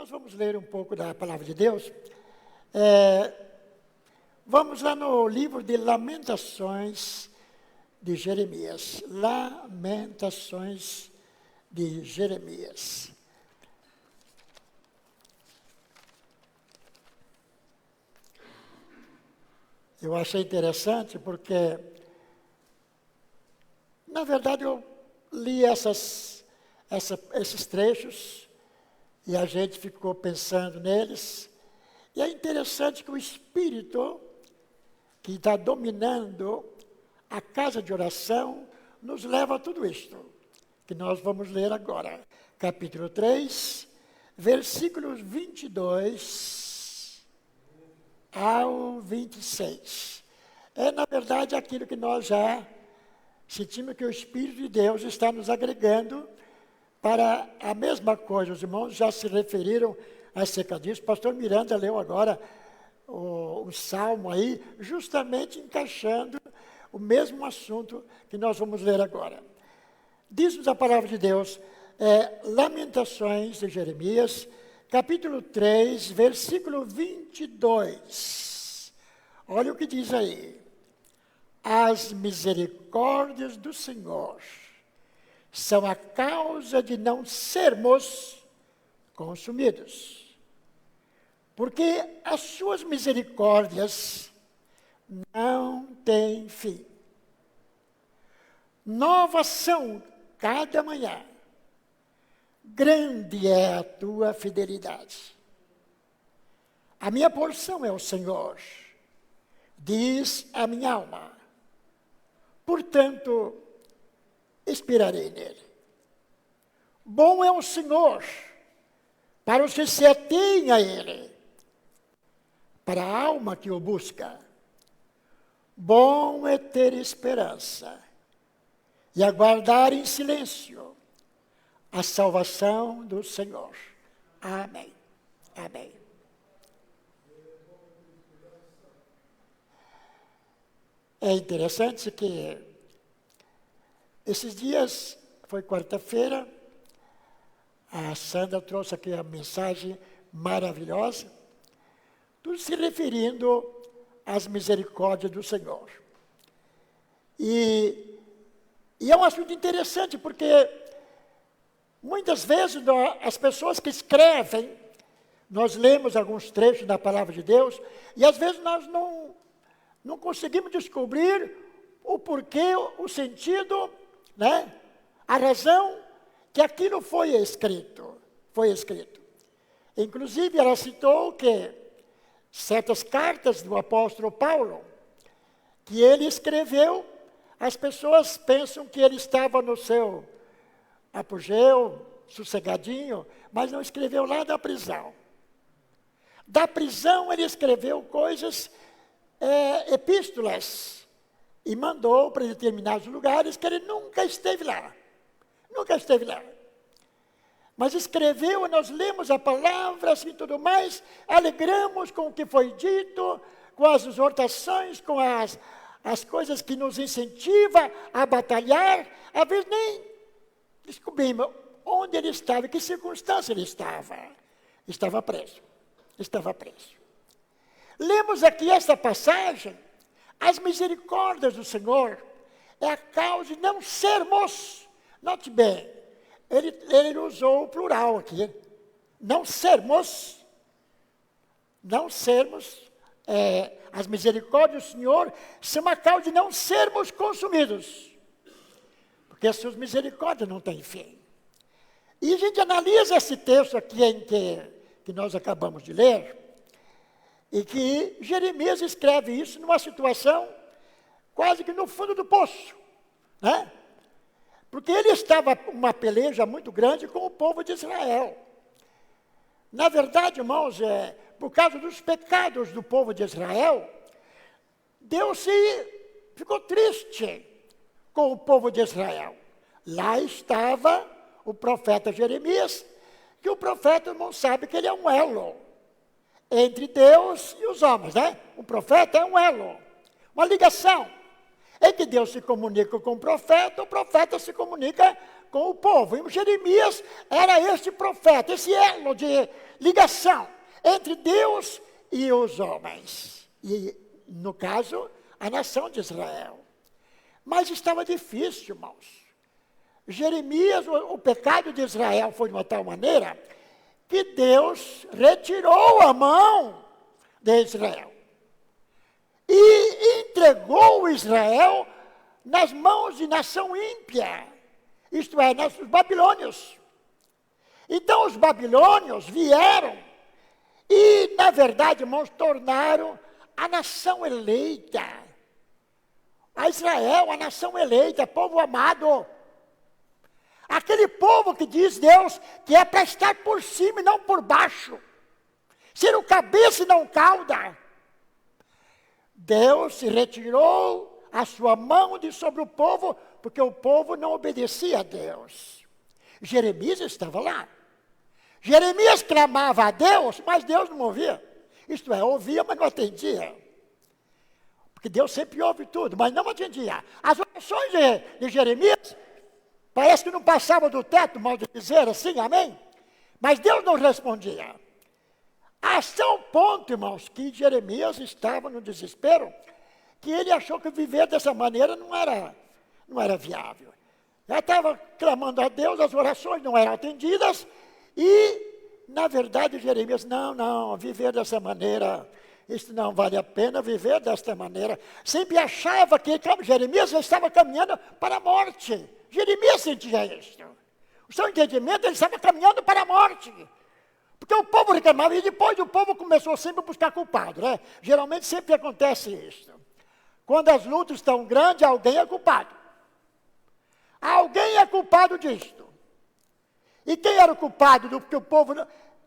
nós vamos ler um pouco da Palavra de Deus. Vamos lá no livro de Lamentações de Jeremias. Lamentações de Jeremias. Eu achei interessante porque, na verdade, eu li esses trechos e a gente ficou pensando neles. E é interessante que o Espírito que está dominando a casa de oração nos leva a tudo isto, que nós vamos ler agora. Capítulo 3, versículos 22 ao 26. É, na verdade, aquilo que nós já sentimos que o Espírito de Deus está nos agregando para a mesma coisa. Os irmãos já se referiram acerca disso. O pastor Miranda leu agora o salmo aí, justamente encaixando o mesmo assunto que nós vamos ler agora. Diz-nos a palavra de Deus, Lamentações de Jeremias, capítulo 3, versículo 22. Olha o que diz aí. As misericórdias do Senhor são a causa de não sermos consumidos. Porque as suas misericórdias não têm fim. Novas são cada manhã. Grande é a tua fidelidade. A minha porção é o Senhor, diz a minha alma. Portanto, esperarei nele. Bom é o Senhor para os que se atêm a ele, para a alma que o busca. Bom é ter esperança e aguardar em silêncio a salvação do Senhor. Amém. Amém. É interessante que esses dias, foi quarta-feira, a Sandra trouxe aqui a mensagem maravilhosa, tudo se referindo às misericórdias do Senhor. E é um assunto interessante, porque muitas vezes as pessoas que escrevem, nós lemos alguns trechos da palavra de Deus, e às vezes nós não conseguimos descobrir o porquê, o sentido, né? A razão que aquilo foi escrito. Inclusive, ela citou que certas cartas do apóstolo Paulo, que ele escreveu, as pessoas pensam que ele estava no seu apogeu, sossegadinho, mas não escreveu lá da prisão. Da prisão ele escreveu coisas, epístolas, e mandou para determinados lugares que ele nunca esteve lá. Nunca esteve lá. Mas escreveu, nós lemos a palavra, assim, tudo mais, alegramos com o que foi dito, com as exortações, com as coisas que nos incentivam a batalhar. Às vezes nem descobrimos onde ele estava, em que circunstância ele estava. Estava preso. Lemos aqui esta passagem, as misericórdias do Senhor é a causa de não sermos, note bem, ele usou o plural aqui, não sermos, as misericórdias do Senhor são a causa de não sermos consumidos, porque as suas misericórdias não têm fim. E a gente analisa esse texto aqui que nós acabamos de ler, e que Jeremias escreve isso numa situação quase que no fundo do poço, né? Porque ele estava uma peleja muito grande com o povo de Israel. Na verdade, irmãos, por causa dos pecados do povo de Israel, Deus ficou triste com o povo de Israel. Lá estava o profeta Jeremias, que o profeta, irmão, sabe que ele é um elo entre Deus e os homens, né? O profeta é um elo, uma ligação. Em que Deus se comunica com o profeta se comunica com o povo. E Jeremias era este profeta, esse elo de ligação entre Deus e os homens. E, no caso, a nação de Israel. Mas estava difícil, irmãos. Jeremias, o pecado de Israel foi de uma tal maneira que Deus retirou a mão de Israel. E entregou Israel nas mãos de nação ímpia, isto é, os babilônios. Então os babilônios vieram e, na verdade, irmãos, tornaram a nação eleita. A Israel, a nação eleita, povo amado. Aquele povo que diz Deus que é para estar por cima e não por baixo. Ser o cabeça e não cauda. Deus se retirou a sua mão de sobre o povo, porque o povo não obedecia a Deus. Jeremias estava lá. Jeremias clamava a Deus, mas Deus não ouvia. Isto é, ouvia, mas não atendia. Porque Deus sempre ouve tudo, mas não atendia. As orações de Jeremias parece que não passavam do teto, mal de dizer assim, amém? Mas Deus não respondia. A tal ponto, irmãos, que Jeremias estava no desespero, que ele achou que viver dessa maneira não era viável. Já estava clamando a Deus, as orações não eram atendidas, e, na verdade, Jeremias, não, viver dessa maneira, isso não vale a pena viver desta maneira. Sempre achava que Jeremias estava caminhando para a morte. Jeremias sentia isso. O seu entendimento, ele estava caminhando para a morte. Porque o povo reclamava, e depois o povo começou sempre a buscar culpado, né? Geralmente sempre acontece isso. Quando as lutas estão grandes, alguém é culpado. Alguém é culpado disto. E quem era o culpado do que o povo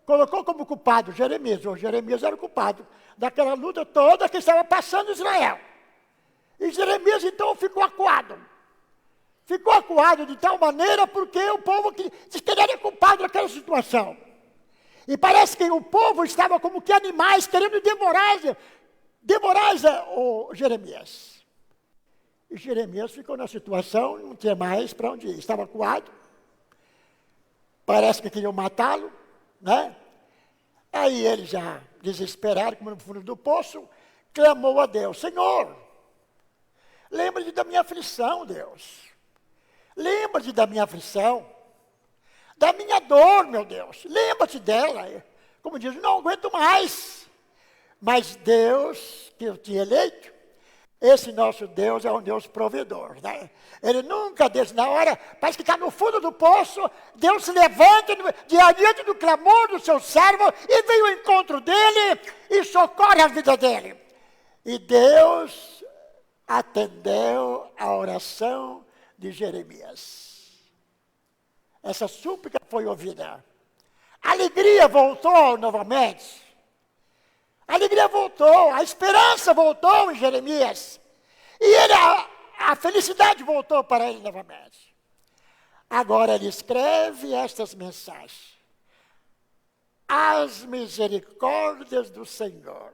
colocou como culpado? Jeremias. O Jeremias era o culpado daquela luta toda que estava passando em Israel. E Jeremias então ficou acuado. Ficou acuado de tal maneira porque o povo que era culpado daquela situação. E parece que o povo estava como que animais querendo devorar o Jeremias. E Jeremias ficou na situação, não tinha mais para onde ir. Estava acuado. Parece que queriam matá-lo, né? Aí ele já, desesperado, como no fundo do poço, clamou a Deus: Senhor, lembra-te da minha aflição, Deus. Lembra-te da minha aflição. Da minha dor, meu Deus. Lembra-te dela. Como diz, não aguento mais. Mas Deus, que eu tinha eleito, esse nosso Deus é um Deus provedor, né? Ele nunca deixa, na hora, parece que está no fundo do poço, Deus se levanta diante do clamor do seu servo e vem ao encontro dele e socorre a vida dele. E Deus atendeu a oração de Jeremias. Essa súplica foi ouvida. A alegria voltou novamente. A alegria voltou, a esperança voltou em Jeremias. E a felicidade voltou para ele novamente. Agora ele escreve estas mensagens. As misericórdias do Senhor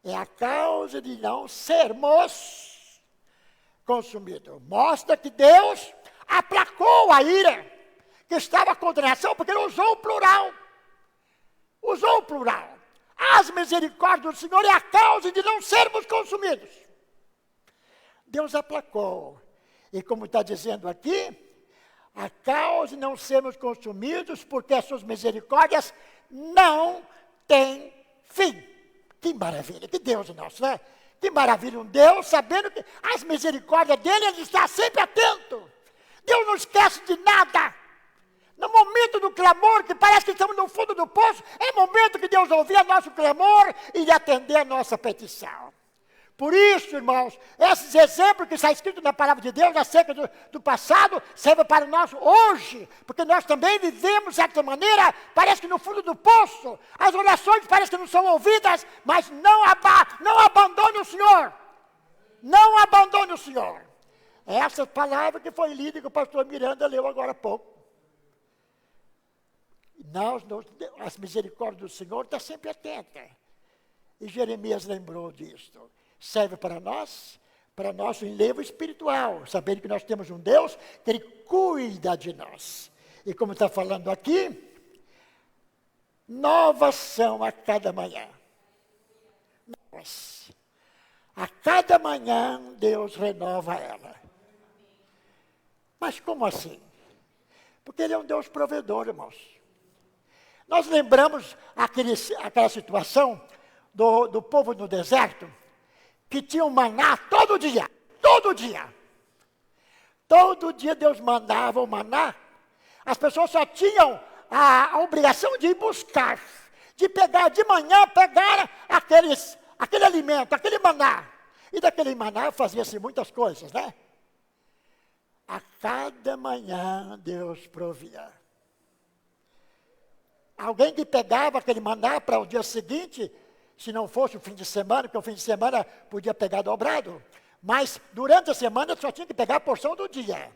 é a causa de não sermos consumidos. Mostra que Deus aplacou a ira que estava contra a nação, porque ele usou o plural. Usou o plural. As misericórdias do Senhor é a causa de não sermos consumidos. Deus aplacou. E como está dizendo aqui, a causa de não sermos consumidos, porque as suas misericórdias não têm fim. Que maravilha, que Deus nosso, né? Que maravilha, um Deus sabendo que as misericórdias dele, ele está sempre atento. Deus não esquece de nada. No momento do clamor, que parece que estamos no fundo do poço, é momento que Deus ouvir nosso clamor e atender a nossa petição. Por isso, irmãos, esses exemplos que está escrito na palavra de Deus acerca do passado, servem para nós hoje, porque nós também vivemos de certa maneira, parece que no fundo do poço, as orações parecem que não são ouvidas, mas não abandone o Senhor. Não abandone o Senhor. Essa palavra que foi lida que o pastor Miranda leu agora há pouco. As misericórdias do Senhor estão sempre atentas. E Jeremias lembrou disto. Serve para nós, para nosso enlevo espiritual, sabendo que nós temos um Deus que Ele cuida de nós. E como está falando aqui, novas são a cada manhã. Novas. A cada manhã Deus renova ela. Mas como assim? Porque Ele é um Deus provedor, irmãos. Nós lembramos aquela situação do povo no deserto, que tinha um maná todo dia, todo dia. Todo dia Deus mandava o maná. As pessoas só tinham a obrigação de ir buscar, de pegar de manhã, pegar aquele alimento, aquele maná. E daquele maná fazia-se muitas coisas, né? A cada manhã Deus provia. Alguém que pegava aquele maná para o dia seguinte, se não fosse o fim de semana, porque o fim de semana podia pegar dobrado, mas durante a semana só tinha que pegar a porção do dia.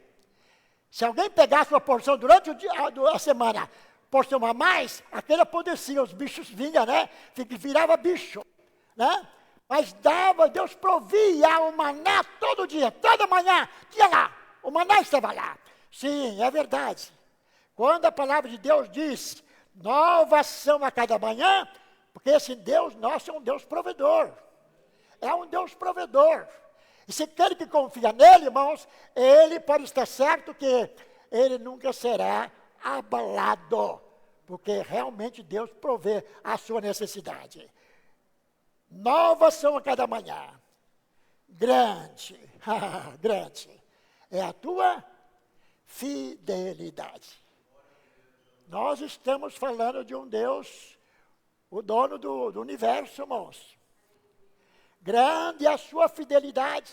Se alguém pegasse uma porção durante a semana, porção a mais, aquele apodrecia, os bichos vinham, né? Virava bicho, né? Mas Deus provia o maná todo dia, toda manhã, tinha lá, o maná estava lá. Sim, é verdade. Quando a palavra de Deus diz, novas são a cada manhã, porque esse Deus nosso é um Deus provedor. É um Deus provedor. E se aquele que confia nele, irmãos, ele pode estar certo que ele nunca será abalado. Porque realmente Deus provê a sua necessidade. Novas são a cada manhã. Grande, grande, é a tua fidelidade. Nós estamos falando de um Deus, o dono do universo, irmãos. Grande é a sua fidelidade.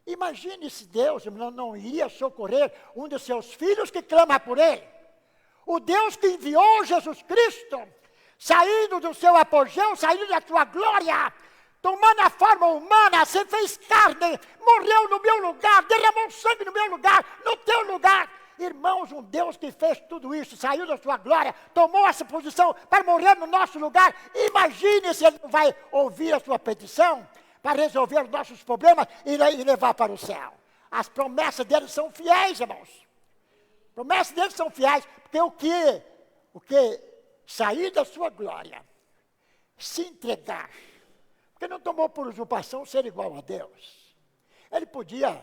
Imagine se Deus não iria socorrer um de seus filhos que clama por ele. O Deus que enviou Jesus Cristo, saindo do seu apogeu, saindo da sua glória, tomando a forma humana, se fez carne, morreu no meu lugar, derramou sangue no meu lugar, no teu lugar. Irmãos, um Deus que fez tudo isso, saiu da sua glória, tomou essa posição para morrer no nosso lugar. Imagine se Ele não vai ouvir a sua petição para resolver os nossos problemas e levar para o céu. As promessas dele são fiéis, irmãos. Promessas dele são fiéis, porque o que sair da sua glória, se entregar, porque não tomou por usurpação ser igual a Deus. Ele podia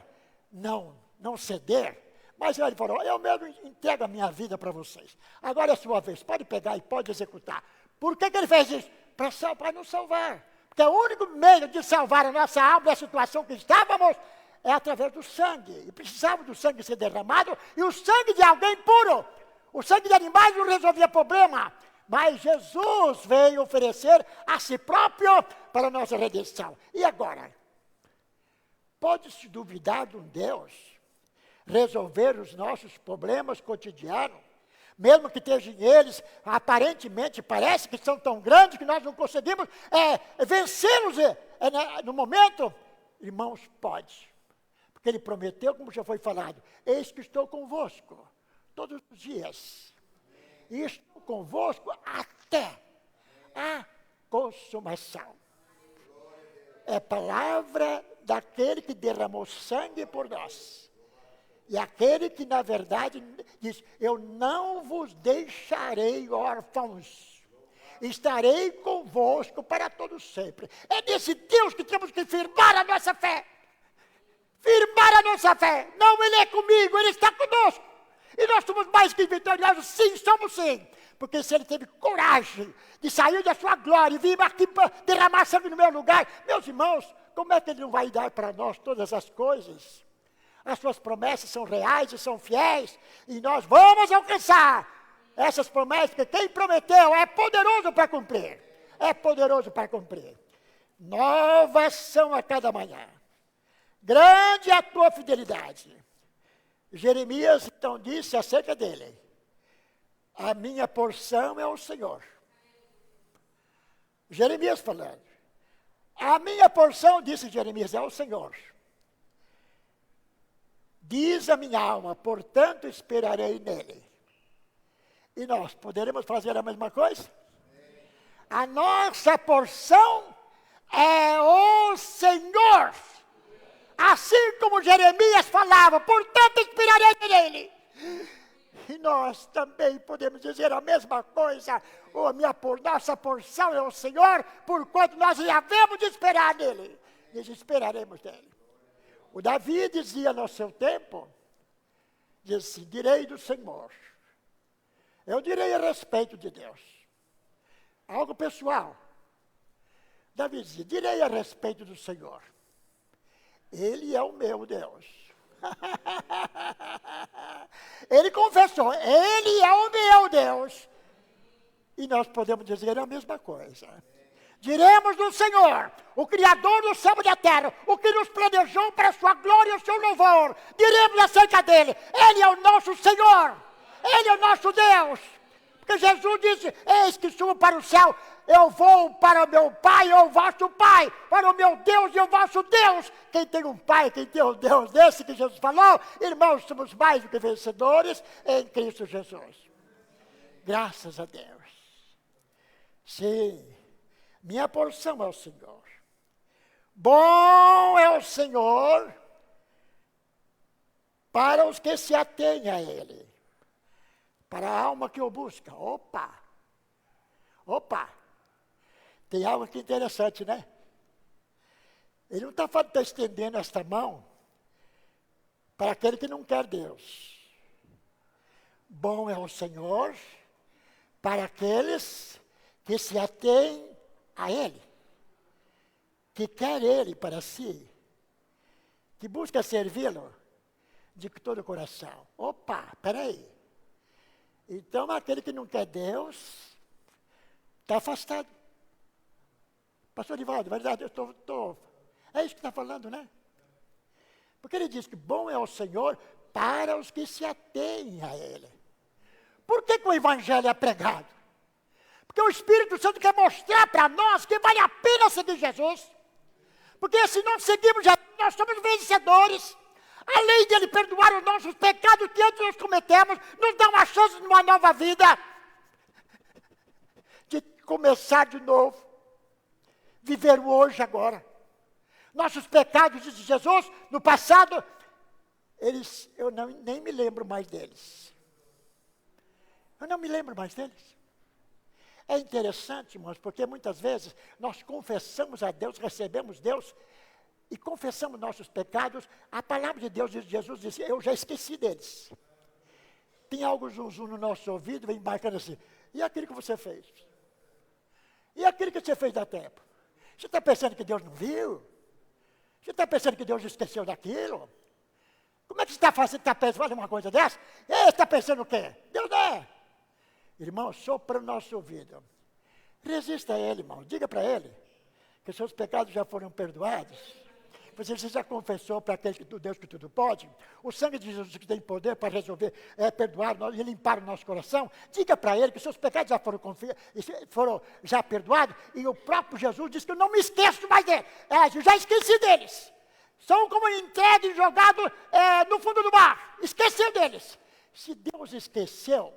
não ceder, mas ele falou, eu mesmo entrego a minha vida para vocês. Agora é a sua vez, pode pegar e pode executar. Por que ele fez isso? Para nos salvar. Porque o único meio de salvar a nossa alma da situação que estávamos é através do sangue. E precisava do sangue ser derramado e o sangue de alguém puro. O sangue de animais não resolvia problema. Mas Jesus veio oferecer a si próprio para a nossa redenção. E agora? Pode-se duvidar de um Deus resolver os nossos problemas cotidianos, mesmo que estejam eles, aparentemente, parece que são tão grandes que nós não conseguimos vencê-los no momento? Irmãos, pode. Porque Ele prometeu, como já foi falado, eis que estou convosco todos os dias. E estou convosco até a consumação. É palavra daquele que derramou sangue por nós. E aquele que, na verdade, diz, eu não vos deixarei órfãos. Estarei convosco para todo sempre. É nesse Deus que temos que firmar a nossa fé. Firmar a nossa fé. Não, Ele é comigo, Ele está conosco. E nós somos mais que vitoriosos, sim, somos sim. Porque se Ele teve coragem de sair da sua glória e vir aqui para derramar sangue no meu lugar, meus irmãos, como é que Ele não vai dar para nós todas as coisas? As suas promessas são reais e são fiéis, e nós vamos alcançar essas promessas, porque quem prometeu é poderoso para cumprir. É poderoso para cumprir. Novas são a cada manhã. Grande é a tua fidelidade. Jeremias então disse acerca dele, a minha porção é o Senhor. Jeremias falando, a minha porção, disse Jeremias, é o Senhor. Diz a minha alma, portanto esperarei nele. E nós poderemos fazer a mesma coisa? A nossa porção é o Senhor. Assim como Jeremias falava, portanto esperarei nele. E nós também podemos dizer a mesma coisa. Nossa porção é o Senhor, porquanto nós havemos de esperar nele. Nós esperaremos nele. O Davi dizia no seu tempo, disse, direi do Senhor. Eu direi a respeito de Deus. Algo pessoal. Davi dizia, direi a respeito do Senhor. Ele é o meu Deus. Ele confessou, ele é o meu Deus. E nós podemos dizer a mesma coisa. Diremos do Senhor, o Criador do céu e da terra, o que nos planejou para a sua glória e o seu louvor. Diremos acerca dele, ele é o nosso Senhor, ele é o nosso Deus. Porque Jesus disse, eis que subo para o céu, eu vou para o meu Pai, o vosso Pai, para o meu Deus e o vosso Deus. Quem tem um Pai, quem tem um Deus desse que Jesus falou, irmãos, somos mais do que vencedores em Cristo Jesus. Graças a Deus. Sim, minha porção é o Senhor. Bom é o Senhor para os que se atêm a Ele. Para a alma que o busca. Opa! Tem algo aqui interessante, né? Ele não está estendendo esta mão para aquele que não quer Deus. Bom é o Senhor para aqueles que se atêm a Ele, que quer Ele para si, que busca servi-lo de todo o coração. Opa, peraí. Então, aquele que não quer Deus, está afastado. Pastor Divaldo, verdade, eu estou... É isso que está falando, né? Porque ele diz que bom é o Senhor para os que se atêm a Ele. Por que o Evangelho é pregado? Porque o Espírito Santo quer mostrar para nós que vale a pena seguir Jesus. Porque se não seguirmos Jesus, nós somos vencedores. Além de Ele perdoar os nossos pecados que antes nós cometemos, nos dá uma chance de uma nova vida. De começar de novo. Viver o hoje agora. Nossos pecados, diz Jesus, no passado, eu nem me lembro mais deles. Eu não me lembro mais deles. É interessante, irmãos, porque muitas vezes nós confessamos a Deus, recebemos Deus e confessamos nossos pecados. A palavra de Deus, Jesus disse, eu já esqueci deles. Tem algo zum no nosso ouvido, vem marcando assim, e aquilo que você fez? E aquilo que você fez há tempo? Você está pensando que Deus não viu? Você está pensando que Deus esqueceu daquilo? Como é que você está fazendo? Está pensando uma coisa dessa? E você está pensando o quê? Deus é. Irmão, sopra no nosso ouvido. Resista a Ele, irmão. Diga para Ele que seus pecados já foram perdoados. Você já confessou para aquele que Deus que tudo pode. O sangue de Jesus que tem poder para resolver, perdoar e limpar o nosso coração. Diga para Ele que seus pecados já foram já perdoados. E o próprio Jesus disse que eu não me esqueço mais dele. Eu já esqueci deles. São como entregue e jogado no fundo do mar. Esqueceu deles. Se Deus esqueceu,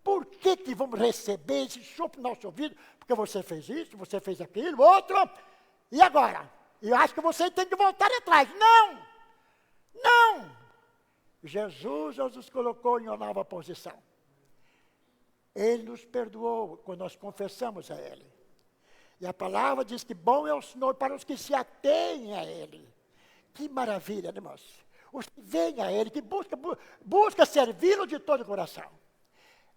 por que vamos receber esse sopro no nosso ouvido? Porque você fez isso, você fez aquilo, outro. E agora? Eu acho que você tem que voltar atrás. Não! Jesus nos colocou em uma nova posição. Ele nos perdoou quando nós confessamos a Ele. E a palavra diz que bom é o Senhor para os que se atêm a Ele. Que maravilha, né, irmãos? Os que vêm a Ele, que busca servi-lo de todo o coração.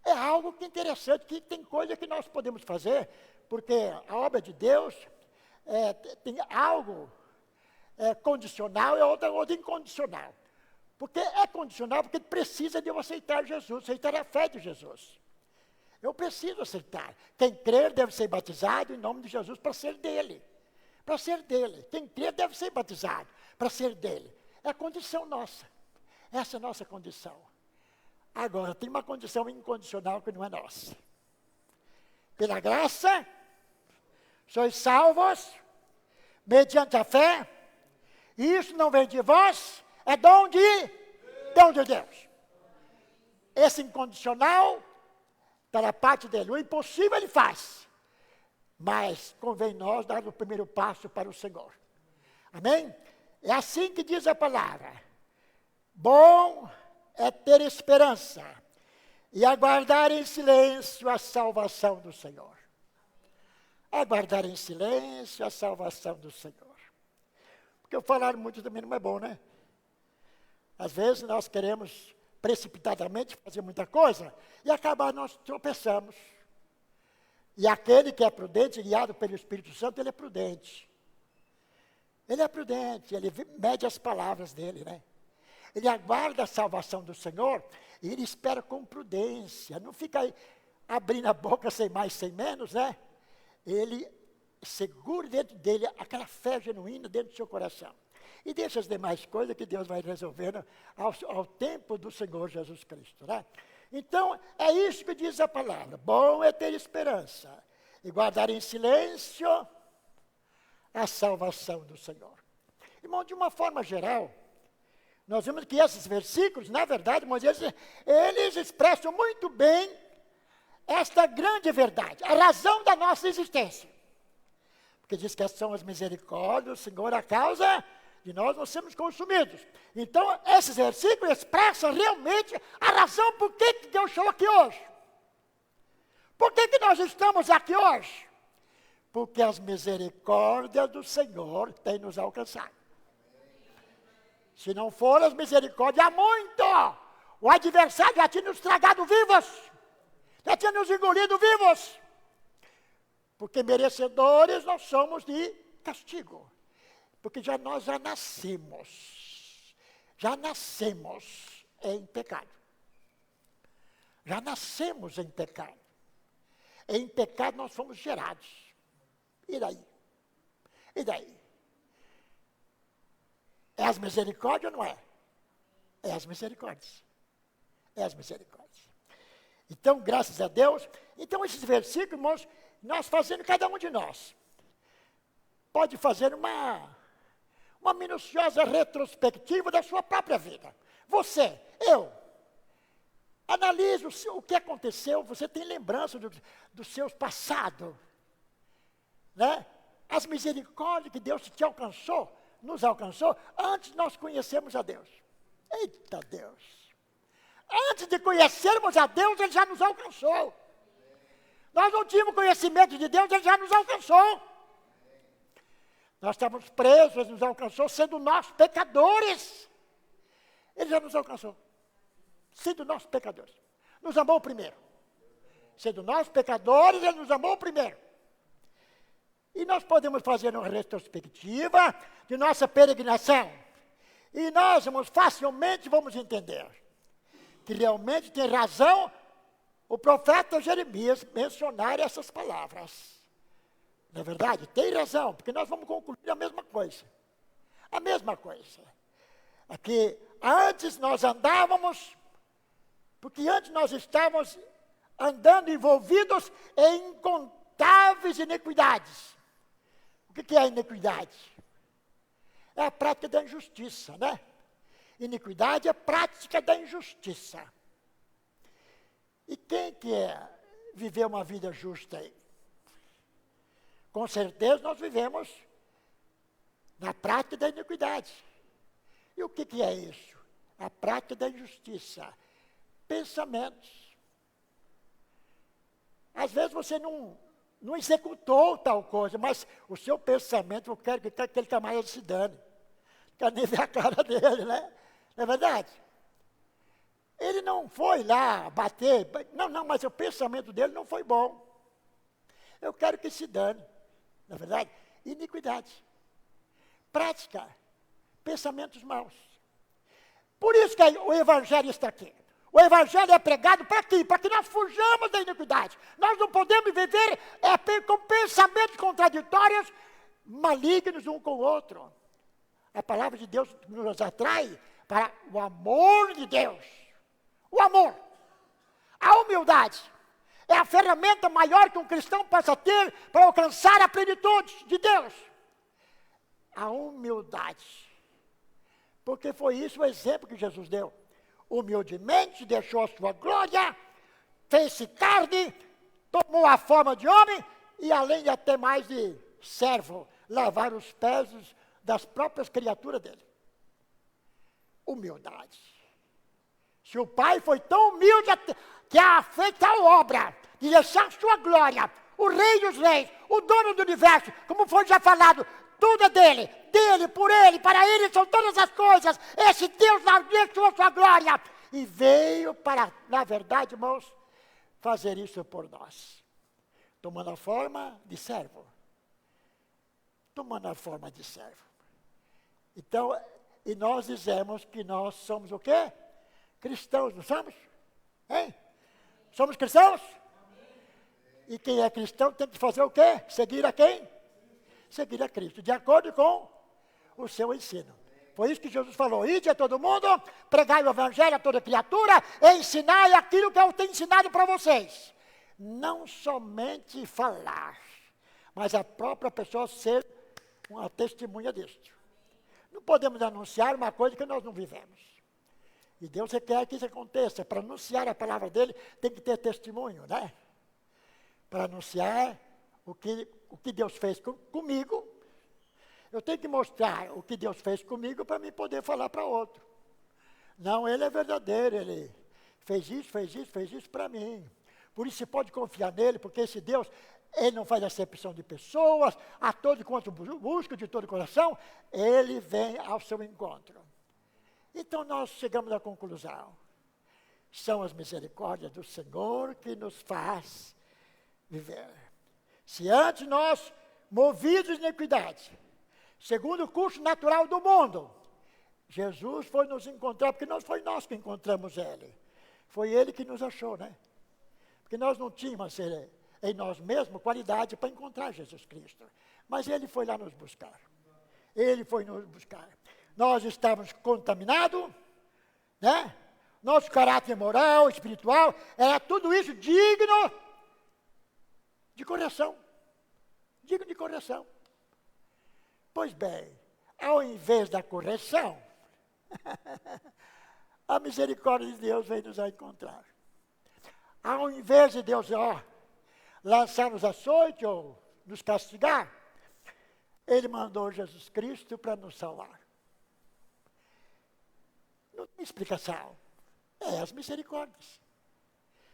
É algo que é interessante, que tem coisa que nós podemos fazer, porque a obra de Deus tem algo condicional e outra incondicional. Porque é condicional porque precisa de eu aceitar Jesus, aceitar a fé de Jesus. Eu preciso aceitar. Quem crer deve ser batizado em nome de Jesus para ser dele. Para ser dele. Quem crer deve ser batizado para ser dele. É a condição nossa. Essa é a nossa condição. Agora, tem uma condição incondicional que não é nossa. Pela graça, sois salvos, mediante a fé, e isso não vem de vós, é dom de Deus. Esse incondicional está na parte dele. O impossível ele faz, mas convém nós dar o primeiro passo para o Senhor. Amém? É assim que diz a palavra. Bom é ter esperança e aguardar em silêncio a salvação do Senhor. Aguardar em silêncio a salvação do Senhor. Porque eu falar muito também não é bom, né? Às vezes nós queremos precipitadamente fazer muita coisa e acabar nós tropeçamos. E aquele que é prudente, guiado pelo Espírito Santo, ele é prudente. Ele é prudente, ele mede as palavras dele, né? Ele aguarda a salvação do Senhor e ele espera com prudência. Não fica aí abrindo a boca sem mais, sem menos, né? Ele segura dentro dele aquela fé genuína dentro do seu coração. E deixa as demais coisas que Deus vai resolvendo ao tempo do Senhor Jesus Cristo, né? Então, é isso que diz a palavra. Bom é ter esperança e guardar em silêncio a salvação do Senhor. Irmão, de uma forma geral, nós vemos que esses versículos, na verdade, Moisés, eles expressam muito bem esta grande verdade, a razão da nossa existência. Porque diz que são as misericórdias do Senhor a causa de nós não sermos consumidos. Então, esses versículos expressam realmente a razão por que Deus chegou aqui hoje. Por que nós estamos aqui hoje? Porque as misericórdias do Senhor têm nos alcançado. Se não for as misericórdias, há muito. O adversário já tinha nos tragado vivos. Já tinha nos engolido vivos. Porque merecedores nós somos de castigo. Porque nós já nascemos em pecado. Já nascemos em pecado. Em pecado nós fomos gerados. E daí? E daí? É as misericórdias ou não é? É as misericórdias. É as misericórdias. Então, graças a Deus, então esses versículos, irmãos, nós fazendo, cada um de nós, pode fazer uma minuciosa retrospectiva da sua própria vida. Você, eu, analise o que aconteceu, você tem lembrança do seu passado, né? As misericórdias que Deus te alcançou, nos alcançou, antes de nós conhecermos a Deus. Eita Deus! Antes de conhecermos a Deus, Ele já nos alcançou. Nós não tínhamos conhecimento de Deus, Ele já nos alcançou. Nós estávamos presos, Ele nos alcançou, sendo nós pecadores. Ele já nos alcançou. Sendo nós pecadores. Nos amou primeiro. Sendo nós pecadores, Ele nos amou primeiro. E nós podemos fazer uma retrospectiva de nossa peregrinação. E nós facilmente vamos entender que realmente tem razão o profeta Jeremias mencionar essas palavras. Não é verdade? Tem razão, porque nós vamos concluir a mesma coisa. A mesma coisa. É que antes nós andávamos, porque antes nós estávamos andando envolvidos em incontáveis iniquidades. O que é a iniquidade? É a prática da injustiça, né? Iniquidade é a prática da injustiça. E quem quer viver uma vida justa aí? Com certeza nós vivemos na prática da iniquidade. E o que é isso? A prática da injustiça. Pensamentos. Às vezes você não executou tal coisa, mas o seu pensamento, eu quero que aquele camarada se dane. Não quero nem ver a cara dele, né? Não é verdade? Ele não foi lá bater, não, mas o pensamento dele não foi bom. Eu quero que se dane, não é verdade? Iniquidade. Prática, pensamentos maus. Por isso que o Evangelho está aqui. O Evangelho é pregado para quê? Para que nós fujamos da iniquidade. Nós não podemos viver com pensamentos contraditórios, malignos um com o outro. A palavra de Deus nos atrai para o amor de Deus. O amor. A humildade. É a ferramenta maior que um cristão possa ter para alcançar a plenitude de Deus. A humildade. Porque foi isso o exemplo que Jesus deu. Humildemente deixou a sua glória, fez-se carne, tomou a forma de homem e além de até mais de servo, lavar os pés das próprias criaturas dele. Humildade. Se o Pai foi tão humilde que a fez tal obra de deixar sua glória, o Rei dos Reis, o dono do universo, como foi já falado, tudo é dele, por ele, para ele são todas as coisas. Esse Deus deixou sua glória e veio para, na verdade, irmãos, fazer isso por nós. Tomando a forma de servo. Tomando a forma de servo. Então, e nós dizemos que nós somos o quê? Cristãos, não somos? Hein? Somos cristãos? E quem é cristão tem que fazer o quê? Seguir a quem? Seguir a Cristo, de acordo com o seu ensino. Foi isso que Jesus falou: ide a todo mundo, pregai o evangelho a toda criatura, e ensinai aquilo que eu tenho ensinado para vocês. Não somente falar, mas a própria pessoa ser uma testemunha disto. Não podemos anunciar uma coisa que nós não vivemos. E Deus quer que isso aconteça. Para anunciar a palavra dele, tem que ter testemunho, né? Para anunciar o que Deus fez comigo, eu tenho que mostrar o que Deus fez comigo para mim poder falar para outro. Não, ele é verdadeiro, ele fez isso para mim. Por isso você pode confiar nele, porque esse Deus, ele não faz acepção de pessoas, a todo quanto busca de todo o coração, ele vem ao seu encontro. Então nós chegamos à conclusão. São as misericórdias do Senhor que nos faz viver. Se antes nós, movidos de iniquidade, segundo o curso natural do mundo, Jesus foi nos encontrar, porque não foi nós que encontramos ele. Foi ele que nos achou, né? Porque nós não tínhamos em nós mesmos qualidade para encontrar Jesus Cristo. Mas ele foi lá nos buscar. Ele foi nos buscar. Nós estávamos contaminados, né? Nosso caráter moral, espiritual, era tudo isso digno de correção. Digno de correção. Pois bem, ao invés da correção, a misericórdia de Deus veio nos encontrar. Ao invés de Deus, lançar nos açoite ou nos castigar, ele mandou Jesus Cristo para nos salvar. Não tem explicação. É as misericórdias.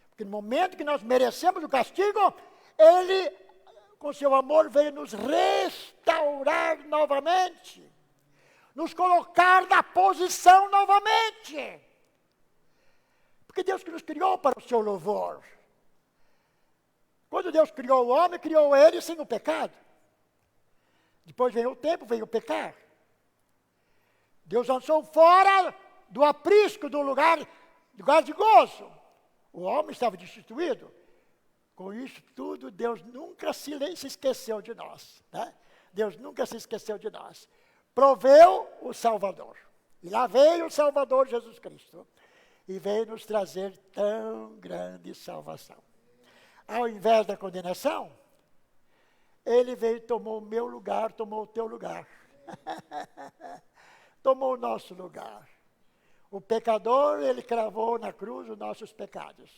Porque no momento que nós merecemos o castigo, ele, com seu amor, veio nos restaurar novamente. Nos colocar na posição novamente. Porque Deus que nos criou para o seu louvor. Quando Deus criou o homem, criou ele sem o pecado. Depois veio o tempo, veio o pecar. Deus lançou fora do aprisco, do lugar de gozo. O homem estava destituído. Com isso tudo, Deus nunca se esqueceu de nós. Né? Deus nunca se esqueceu de nós. Proveu o Salvador. E lá veio o Salvador Jesus Cristo. E veio nos trazer tão grande salvação. Ao invés da condenação, ele veio e tomou o meu lugar, tomou o teu lugar. Tomou o nosso lugar. O pecador, ele cravou na cruz os nossos pecados.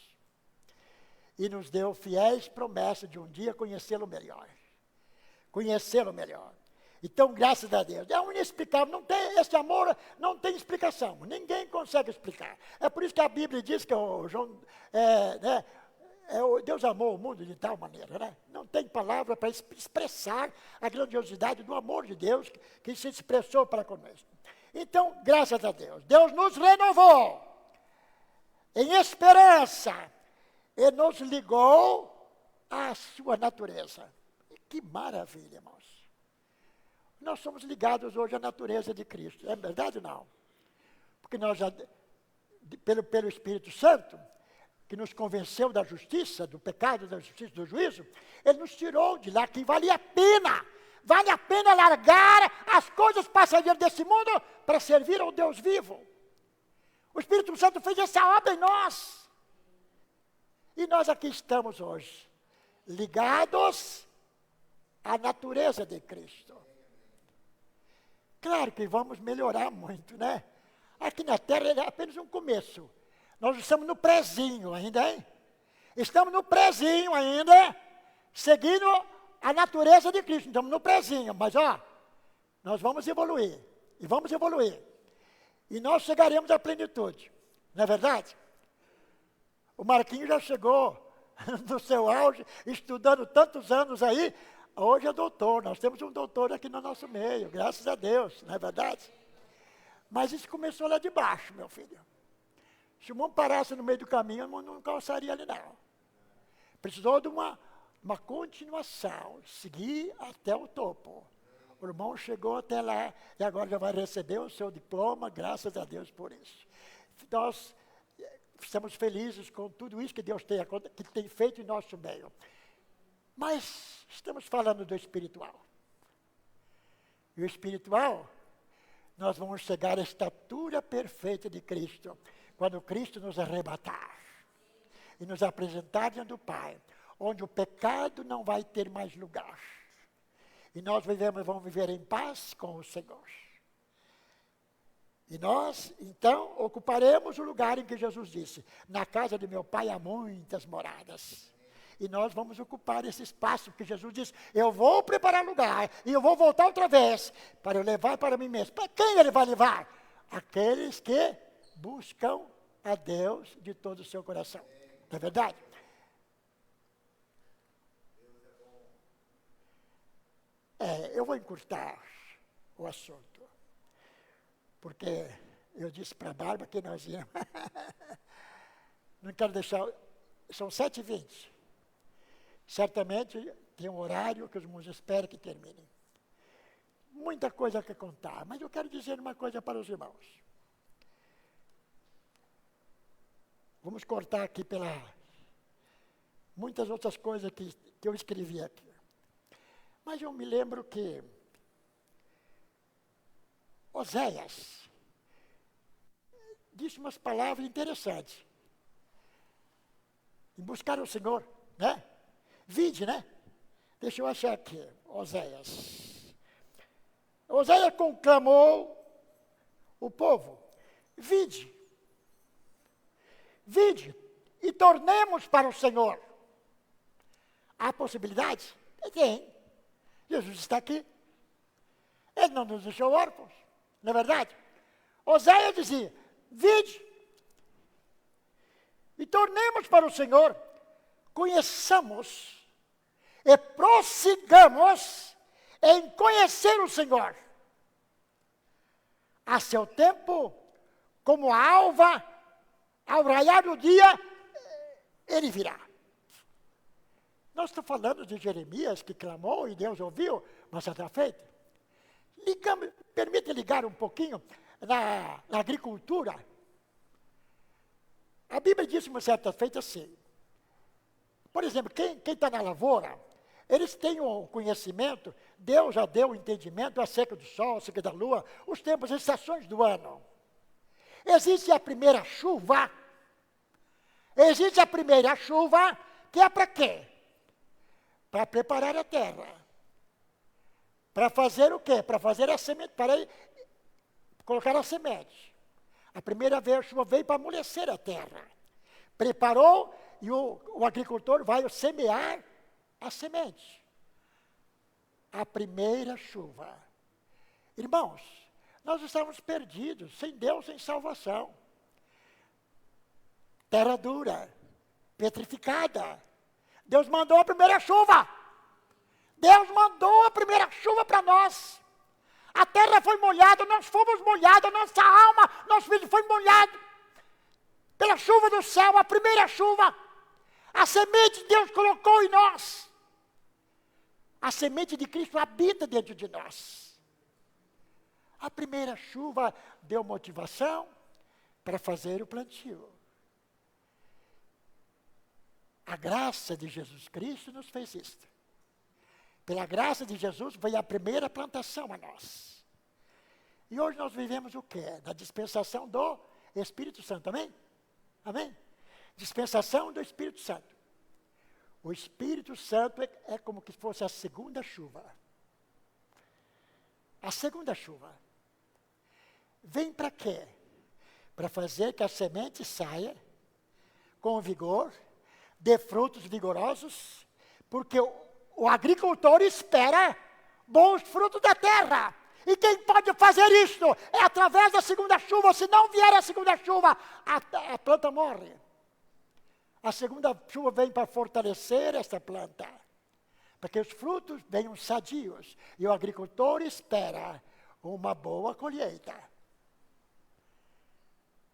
E nos deu fiéis promessas de um dia conhecê-lo melhor. Conhecê-lo melhor. Então, graças a Deus, é inexplicável, esse amor não tem explicação, ninguém consegue explicar. É por isso que a Bíblia diz que Deus amou o mundo de tal maneira, né? Não tem palavra para expressar a grandiosidade do amor de Deus que se expressou para conosco. Então, graças a Deus, Deus nos renovou em esperança e nos ligou à sua natureza. E que maravilha, irmãos. Nós somos ligados hoje à natureza de Cristo. É verdade ou não? Porque nós já, pelo Espírito Santo, que nos convenceu da justiça, do pecado, da justiça, do juízo, ele nos tirou de lá, que vale a pena largar as coisas passageiras desse mundo para servir ao Deus vivo. O Espírito Santo fez essa obra em nós. E nós aqui estamos hoje, ligados à natureza de Cristo. Claro que vamos melhorar muito, né? Aqui na Terra é apenas um começo. Nós estamos no prezinho ainda, hein? Estamos no prezinho ainda, seguindo a natureza de Cristo. Estamos no prezinho, mas Nós vamos evoluir. E vamos evoluir. E nós chegaremos à plenitude. Não é verdade? O Marquinhos já chegou no seu auge, estudando tantos anos aí. Hoje é doutor. Nós temos um doutor aqui no nosso meio. Graças a Deus. Não é verdade? Mas isso começou lá de baixo, meu filho. Se o irmão parasse no meio do caminho, não calçaria ali, não. Precisou de uma continuação, seguir até o topo. O irmão chegou até lá e agora já vai receber o seu diploma, graças a Deus por isso. Nós estamos felizes com tudo isso que Deus tem feito em nosso meio. Mas estamos falando do espiritual. E o espiritual, nós vamos chegar à estatura perfeita de Cristo, quando Cristo nos arrebatar e nos apresentar diante do Pai, onde o pecado não vai ter mais lugar. E nós vamos viver em paz com o Senhor. E nós, então, ocuparemos o lugar em que Jesus disse, na casa de meu Pai há muitas moradas. E nós vamos ocupar esse espaço, porque Jesus disse, eu vou preparar lugar, e eu vou voltar outra vez, para eu levar para mim mesmo. Para quem ele vai levar? Aqueles que buscam a Deus de todo o seu coração. Não é verdade? Eu vou encurtar o assunto, porque eu disse para a Bárbara que nós íamos. Não quero deixar, são 7h20. Certamente tem um horário que os irmãos esperam que terminem. Muita coisa a contar, mas eu quero dizer uma coisa para os irmãos. Vamos cortar aqui muitas outras coisas que eu escrevi aqui. Mas eu me lembro que Oséias disse umas palavras interessantes. Em buscar o Senhor, né? Vide, né? Deixa eu achar aqui, Oséias. Oséias conclamou o povo. Vide, e tornemos para o Senhor. Há possibilidade? Tem. Jesus está aqui. Ele não nos deixou órfãos, não é verdade? Oséias dizia, vide, e tornemos para o Senhor, conheçamos e prossigamos em conhecer o Senhor. A seu tempo, como a alva, ao raiar do dia, ele virá. Nós estamos falando de Jeremias, que clamou e Deus ouviu, mas já está feito. Permite ligar um pouquinho na agricultura. A Bíblia diz uma certa feita assim. Por exemplo, quem está na lavoura, eles têm o conhecimento, Deus já deu o entendimento acerca do sol, acerca da lua, os tempos, as estações do ano. Existe a primeira chuva. Existe a primeira chuva, que é para quê? Para preparar a terra. Para fazer o quê? Para fazer a semente, para colocar a semente. A primeira vez a chuva veio para amolecer a terra. Preparou e o agricultor vai semear a semente. A primeira chuva. Irmãos, nós estávamos perdidos, sem Deus, sem salvação. Terra dura, petrificada. Deus mandou a primeira chuva. Deus mandou a primeira chuva para nós. A terra foi molhada, nós fomos molhados, nossa alma, nosso filho foi molhado. Pela chuva do céu, a primeira chuva. A semente de Deus colocou em nós. A semente de Cristo habita dentro de nós. A primeira chuva deu motivação para fazer o plantio. A graça de Jesus Cristo nos fez isto. Pela graça de Jesus veio a primeira plantação a nós. E hoje nós vivemos o quê? Na dispensação do Espírito Santo, amém? Amém? Dispensação do Espírito Santo. O Espírito Santo é como que fosse a segunda chuva. A segunda chuva. Vem para quê? Para fazer que a semente saia com vigor, dê frutos vigorosos, porque o agricultor espera bons frutos da terra. E quem pode fazer isso é através da segunda chuva. Se não vier a segunda chuva, a planta morre. A segunda chuva vem para fortalecer essa planta, porque os frutos venham sadios. E o agricultor espera uma boa colheita.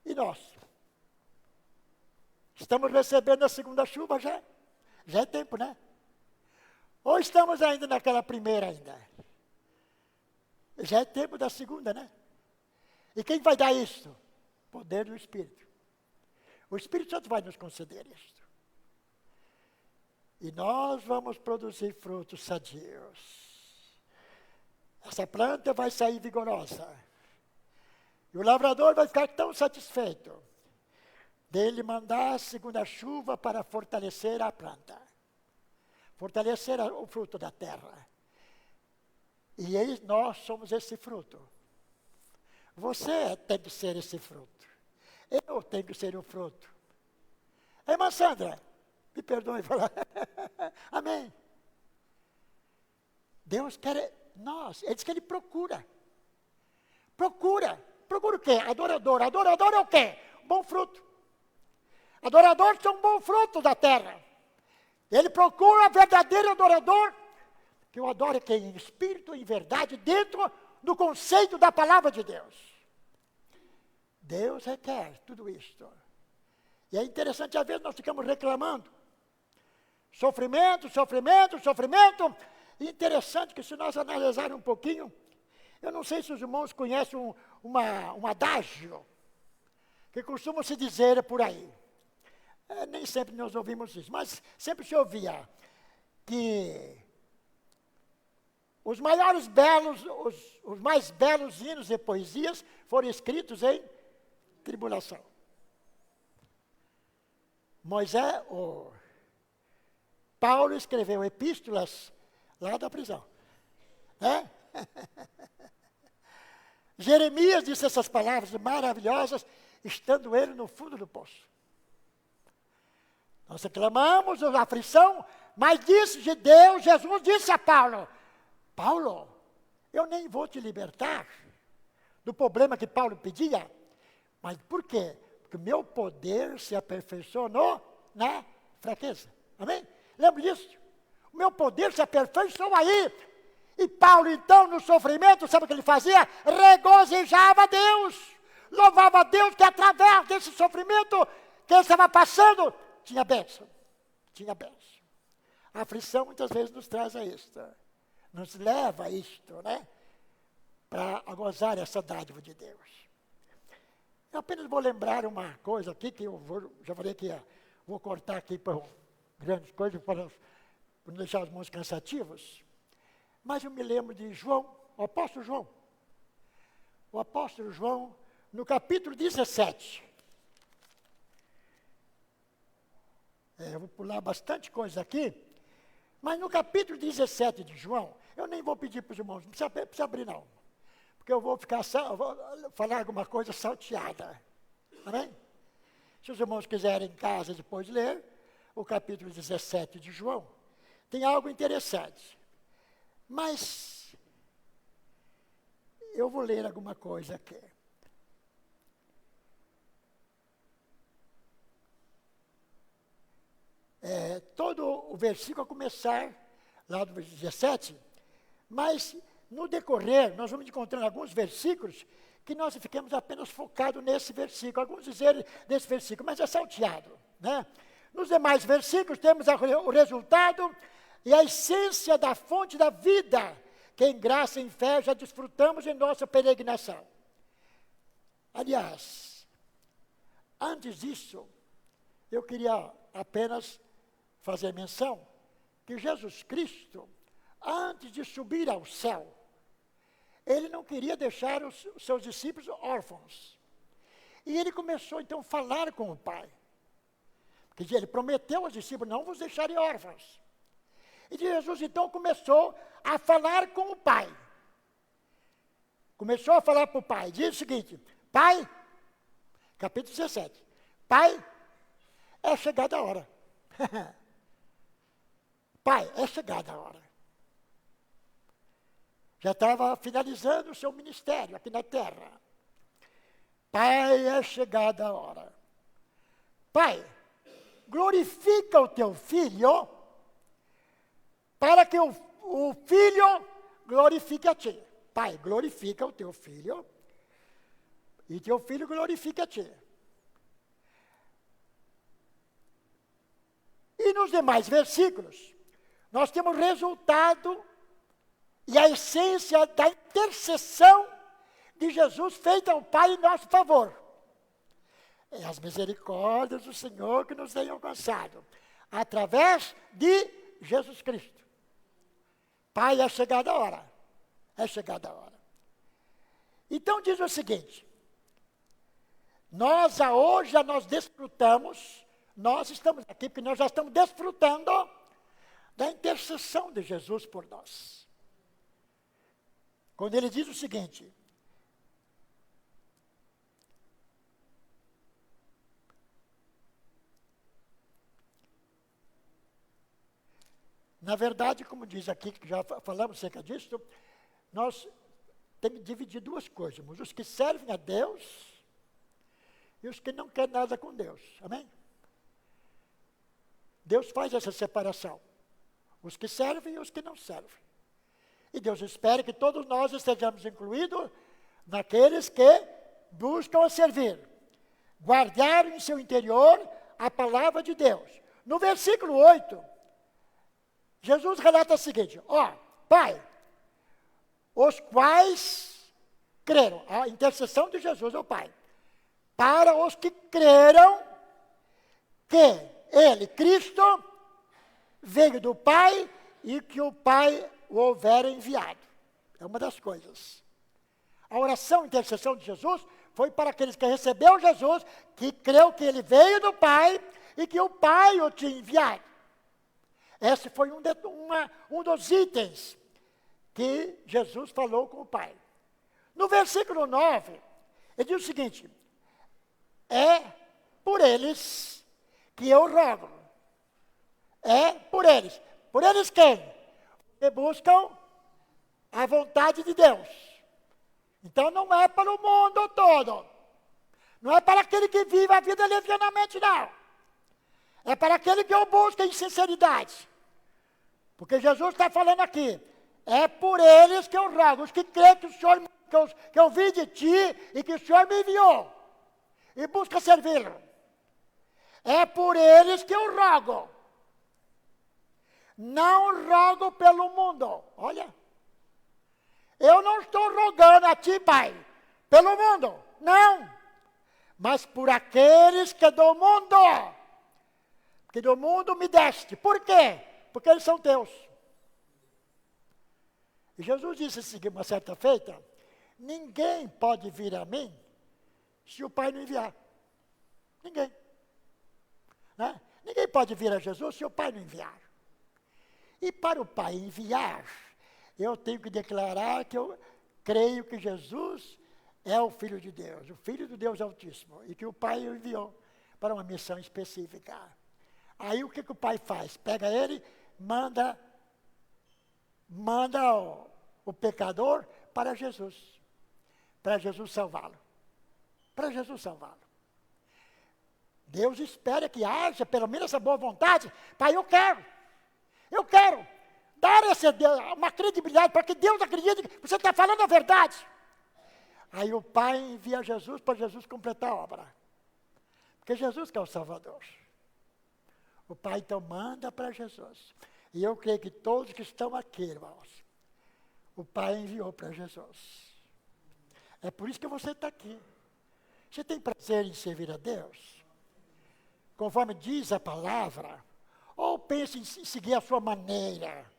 E nós? Estamos recebendo a segunda chuva já? Já é tempo, né? Ou estamos ainda naquela primeira ainda? Já é tempo da segunda, né? E quem vai dar isso? Poder do Espírito. O Espírito Santo vai nos conceder isto. E nós vamos produzir frutos sadios. Essa planta vai sair vigorosa. E o lavrador vai ficar tão satisfeito dele mandar a segunda chuva para fortalecer a planta. Fortalecer o fruto da terra. E nós somos esse fruto. Você tem que ser esse fruto. Eu tenho que ser o fruto. Irmã Sandra, me perdoe falar. Amém. Deus quer nós. Ele diz que Ele procura. Procura. Procura o quê? Adorador. Adorador é o quê? Bom fruto. Adoradores são bom fruto da terra. Ele procura o verdadeiro adorador, que o adora quem? Em espírito e em verdade, dentro do conceito da palavra de Deus. Deus requer tudo isto. E é interessante, às vezes nós ficamos reclamando. Sofrimento, sofrimento, sofrimento. E interessante que se nós analisarmos um pouquinho, eu não sei se os irmãos conhecem um adágio, que costuma se dizer por aí. Nem sempre nós ouvimos isso, mas sempre se ouvia que os mais belos hinos e poesias foram escritos em tribulação. Paulo escreveu epístolas lá da prisão. Né? Jeremias disse essas palavras maravilhosas, estando ele no fundo do poço. Nós reclamamos da aflição, mas disse de Deus, Jesus disse a Paulo, Paulo, eu nem vou te libertar do problema que Paulo pedia. Mas por quê? Porque o meu poder se aperfeiçoou na fraqueza. Amém? Lembra disso? O meu poder se aperfeiçoou aí. E Paulo, então, no sofrimento, sabe o que ele fazia? Regozijava a Deus. Louvava a Deus que através desse sofrimento que ele estava passando, tinha bênção. Tinha bênção. A aflição muitas vezes nos traz a isto. Nos leva a isto, né? Para gozar essa dádiva de Deus. Eu apenas vou lembrar uma coisa aqui, que já falei que vou cortar aqui para grandes coisas, para não deixar os irmãos cansativos. Mas eu me lembro de João, o apóstolo João. O apóstolo João, no capítulo 17. Eu vou pular bastante coisa aqui, mas no capítulo 17 de João, eu nem vou pedir para os irmãos, não precisa abrir não, porque eu vou falar alguma coisa salteada. Amém? Se os irmãos quiserem em casa depois ler, o capítulo 17 de João, tem algo interessante. Mas eu vou ler alguma coisa aqui. Todo o versículo a começar, lá do 17, mas no decorrer, nós vamos encontrando alguns versículos que nós ficamos apenas focados nesse versículo. Alguns dizem nesse versículo, mas é salteado. Né? Nos demais versículos temos o resultado e a essência da fonte da vida, que em graça e em fé já desfrutamos em nossa peregrinação. Aliás, antes disso, eu queria apenas fazer menção que Jesus Cristo, antes de subir ao céu, ele não queria deixar os seus discípulos órfãos. E ele começou então a falar com o Pai. Porque ele prometeu aos discípulos, não vos deixarem órfãos. E Jesus então começou a falar com o Pai. Começou a falar para o Pai. Diz o seguinte, Pai, capítulo 17, Pai, é chegada a hora. Pai, é chegada a hora. Já estava finalizando o seu ministério aqui na terra. Pai, é chegada a hora. Pai, glorifica o teu filho, para que o filho glorifique a ti. Pai, glorifica o teu filho, e teu filho glorifica a ti. E nos demais versículos, nós temos o resultado e a essência da intercessão de Jesus feita ao Pai em nosso favor. É as misericórdias do Senhor que nos têm alcançado, através de Jesus Cristo. Pai, é chegada a hora. É chegada a hora. Então diz o seguinte, nós desfrutamos, nós estamos aqui porque nós já estamos desfrutando da intercessão de Jesus por nós. Quando ele diz o seguinte, na verdade, como diz aqui, que já falamos acerca disso, nós temos que dividir duas coisas, os que servem a Deus e os que não querem nada com Deus, amém? Deus faz essa separação, os que servem e os que não servem. E Deus espera que todos nós estejamos incluídos naqueles que buscam a servir, guardar em seu interior a palavra de Deus. No versículo 8, Jesus relata o seguinte, Pai, os quais creram, a intercessão de Jesus ao Pai, para os que creram que Ele, Cristo, veio do Pai e que o Pai o houver enviado. É uma das coisas. A oração, a intercessão de Jesus foi para aqueles que receberam Jesus, que creu que Ele veio do Pai e que o Pai o tinha enviado. Esse foi um dos itens que Jesus falou com o Pai. No versículo 9, ele diz o seguinte, é por eles que eu rogo. É por eles. Por eles quem? Que buscam a vontade de Deus. Então não é para o mundo todo. Não é para aquele que vive a vida levianamente, não. É para aquele que o busca em sinceridade. Porque Jesus está falando aqui, é por eles que eu rogo, os que creem que o Senhor, que eu vi de ti e que o Senhor me enviou. E busca servi-lo. É por eles que eu rogo. Não rogo pelo mundo. Olha. Eu não estou rogando a ti, Pai, pelo mundo. Não. Mas por aqueles que do mundo. Que do mundo me deste. Por quê? Porque eles são teus. E Jesus disse assim, uma certa feita, ninguém pode vir a mim se o Pai não enviar. Ninguém. Né? Ninguém pode vir a Jesus se o Pai não enviar. E para o Pai enviar, eu tenho que declarar que eu creio que Jesus é o Filho de Deus, o Filho do Deus Altíssimo, e que o Pai o enviou para uma missão específica. Aí o que o Pai faz? Pega ele, manda o pecador para Jesus salvá-lo. Para Jesus salvá-lo. Deus espera que haja pelo menos essa boa vontade. Pai, eu quero dar uma credibilidade para que Deus acredite que você está falando a verdade. Aí o Pai envia Jesus para Jesus completar a obra. Porque Jesus que é o Salvador. O Pai então manda para Jesus. E eu creio que todos que estão aqui, irmãos, o Pai enviou para Jesus. É por isso que você está aqui. Você tem prazer em servir a Deus? Conforme diz a palavra, ou pense em seguir a sua maneira.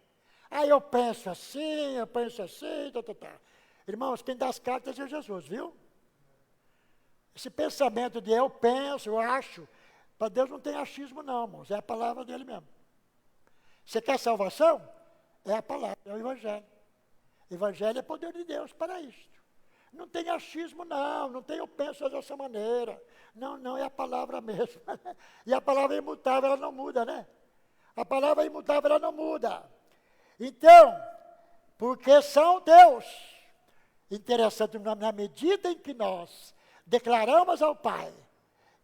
Aí eu penso assim, tá. Irmãos, quem dá as cartas é Jesus, viu? Esse pensamento de eu penso, eu acho, para Deus não tem achismo não, irmãos, é a palavra dele mesmo. Você quer salvação? É a palavra, é o Evangelho. Evangelho é poder de Deus para isto. Não tem achismo não tem eu penso dessa maneira. Não, é a palavra mesmo. E a palavra imutável, ela não muda, né? A palavra imutável, ela não muda. Então, porque são teus. Interessante, na medida em que nós declaramos ao Pai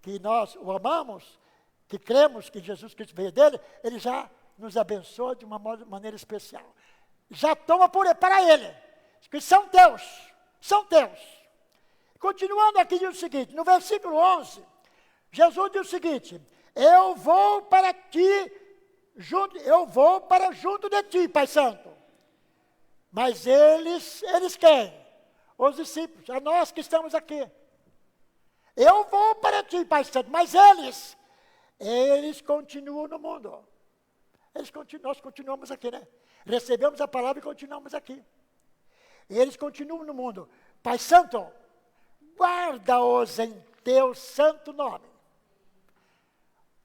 que nós o amamos, que cremos que Jesus Cristo veio dele, ele já nos abençoa de uma maneira especial. Já toma para ele, que são teus, são teus. Continuando aqui, diz o seguinte, no versículo 11, Jesus diz o seguinte, eu vou para junto de ti, Pai Santo. Mas eles quem? Os discípulos, a nós que estamos aqui. Eu vou para ti, Pai Santo, mas eles continuam no mundo. Nós continuamos aqui, né? Recebemos a palavra e continuamos aqui. Eles continuam no mundo. Pai Santo, guarda-os em teu santo nome.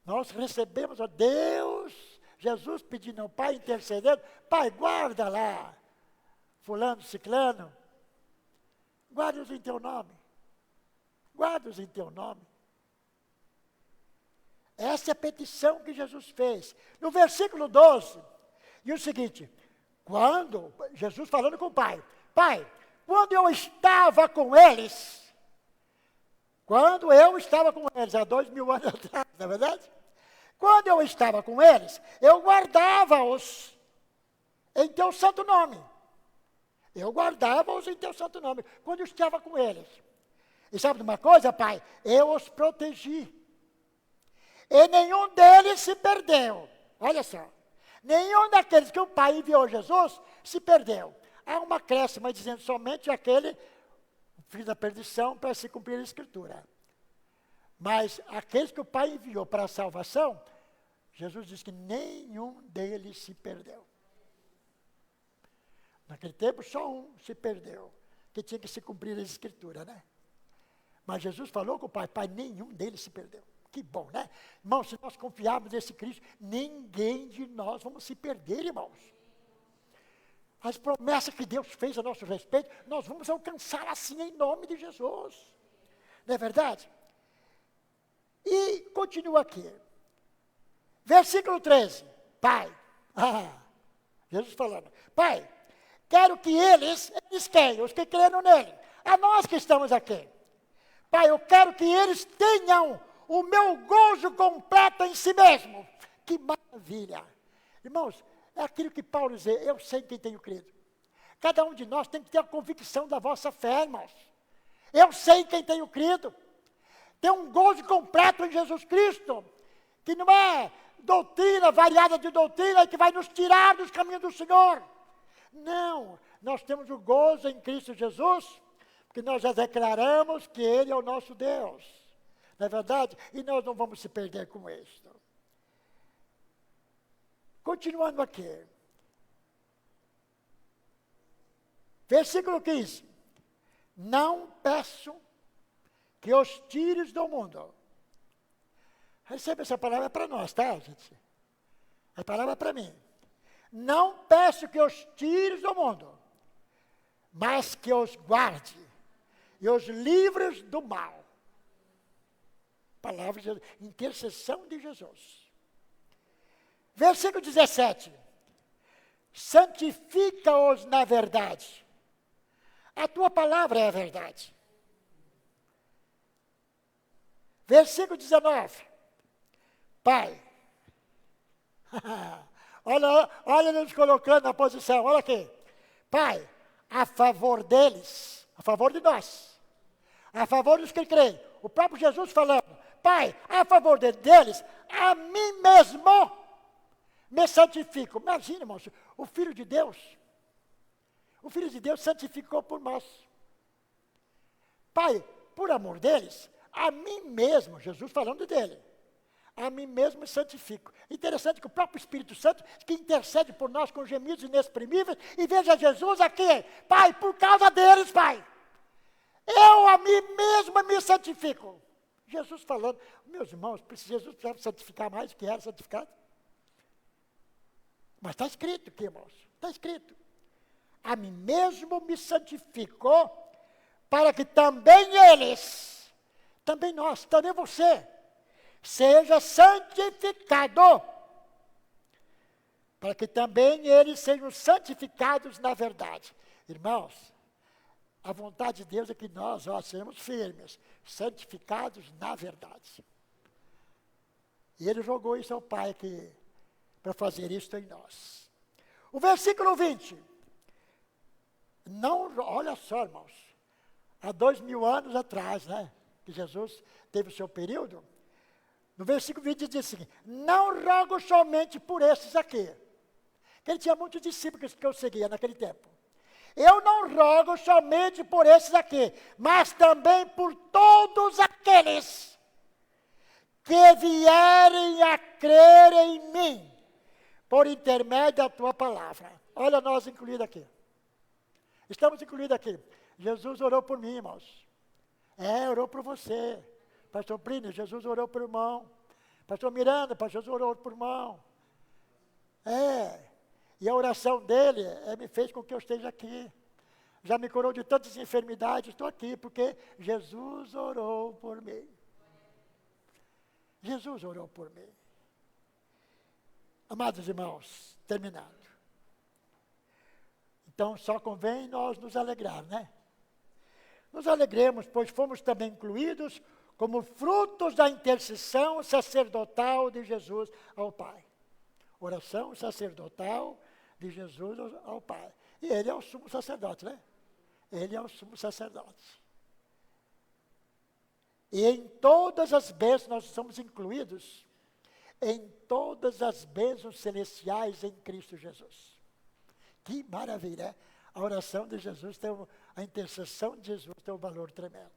Nós recebemos, ó Deus, Jesus pedindo ao Pai, intercedendo, Pai, guarda lá, fulano, ciclano, guarda-os em teu nome. Guarda-os em teu nome. Essa é a petição que Jesus fez. No versículo 12, diz o seguinte, Jesus falando com o Pai, Pai, quando eu estava com eles, há 2000 anos atrás, não é verdade? Quando eu estava com eles, eu guardava-os em teu santo nome. Eu guardava-os em teu santo nome, quando eu estava com eles. E sabe de uma coisa, Pai? Eu os protegi. E nenhum deles se perdeu. Olha só. Nenhum daqueles que o Pai enviou Jesus se perdeu. Há uma acréscimo dizendo somente aquele, filho da perdição, para se cumprir a Escritura. Mas aqueles que o Pai enviou para a salvação, Jesus diz que nenhum deles se perdeu. Naquele tempo, só um se perdeu, que tinha que se cumprir a Escritura, né? Mas Jesus falou com o Pai, nenhum deles se perdeu. Que bom, né? Irmãos, se nós confiarmos nesse Cristo, ninguém de nós vamos se perder, irmãos. As promessas que Deus fez a nosso respeito, nós vamos alcançar assim em nome de Jesus. Não é verdade? E continua aqui. Versículo 13. Pai. Jesus falando. Pai, quero que eles quem? Os que creram nele. A nós que estamos aqui. Pai, eu quero que eles tenham o meu gozo completo em si mesmo. Que maravilha. Irmãos, é aquilo que Paulo diz, eu sei em quem tenho crido. Cada um de nós tem que ter a convicção da vossa fé, irmãos. Eu sei em quem tenho crido. Tem um gozo completo em Jesus Cristo, que não é doutrina, variada de doutrina, que vai nos tirar dos caminhos do Senhor. Não, nós temos o gozo em Cristo Jesus, porque nós já declaramos que Ele é o nosso Deus. Não é verdade? E nós não vamos se perder com isto. Continuando aqui. Versículo 15. Não peço que os tires do mundo. Receba essa palavra para nós, tá, gente? A palavra é para mim. Não peço que os tires do mundo, mas que os guarde e os livres do mal. Palavra de intercessão de Jesus. Versículo 17. Santifica-os na verdade. A tua palavra é a verdade. Versículo 19. Pai. olha nos colocando na posição. Olha aqui. Pai, a favor deles, a favor de nós, a favor dos que creem. O próprio Jesus falando. Pai, a favor deles, a mim mesmo me santifico. Imagina, irmãos, o Filho de Deus santificou por nós. Pai, por amor deles, a mim mesmo, Jesus falando dele, a mim mesmo me santifico. Interessante que o próprio Espírito Santo, que intercede por nós com gemidos inexprimíveis, e veja Jesus aqui, Pai, por causa deles, Pai, eu a mim mesmo me santifico. Jesus falando, meus irmãos, Jesus precisava santificar mais do que era santificado. Mas está escrito aqui, irmãos, está escrito. A mim mesmo me santificou, para que também eles, também nós, também você, seja santificado para que também eles sejam santificados na verdade. Irmãos, a vontade de Deus é que nós, sejamos firmes, santificados na verdade. E ele rogou isso ao Pai para fazer isso em nós. O versículo 20. Não, olha só, irmãos, há 2000 anos atrás, né, que Jesus teve o seu período, no versículo 20 diz assim, não rogo somente por esses aqui, que ele tinha muitos discípulos que eu seguia naquele tempo. Eu não rogo somente por esses aqui, mas também por todos aqueles que vierem a crer em mim, por intermédio da tua palavra. Olha nós incluídos aqui. Estamos incluídos aqui. Jesus orou por mim, irmãos. Orou por você. Pastor Plínio, Jesus orou por irmão. Pastor Miranda, Jesus orou por irmão. E a oração dele me fez com que eu esteja aqui. Já me curou de tantas enfermidades, estou aqui porque Jesus orou por mim. Jesus orou por mim. Amados irmãos, terminando. Então, só convém nós nos alegrar, né? Nos alegremos, pois fomos também incluídos como frutos da intercessão sacerdotal de Jesus ao Pai. Oração sacerdotal de Jesus ao Pai. E ele é o sumo sacerdote, né? Ele é o sumo sacerdote. E em todas as bênçãos, nós somos incluídos em todas as bênçãos celestiais em Cristo Jesus. Que maravilha, né? A oração de Jesus a intercessão de Jesus tem um valor tremendo.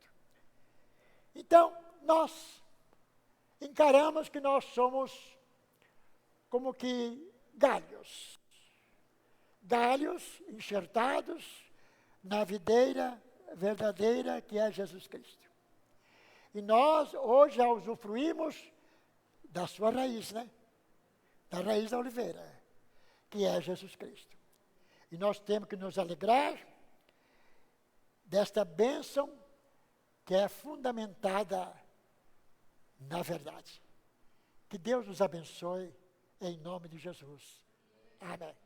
Então, nós encaramos que nós somos como que galhos. Galhos enxertados na videira verdadeira que é Jesus Cristo. E nós hoje já usufruímos da sua raiz, né? Da raiz da oliveira, que é Jesus Cristo. E nós temos que nos alegrar desta bênção que é fundamentada na verdade. Que Deus nos abençoe em nome de Jesus. Amém.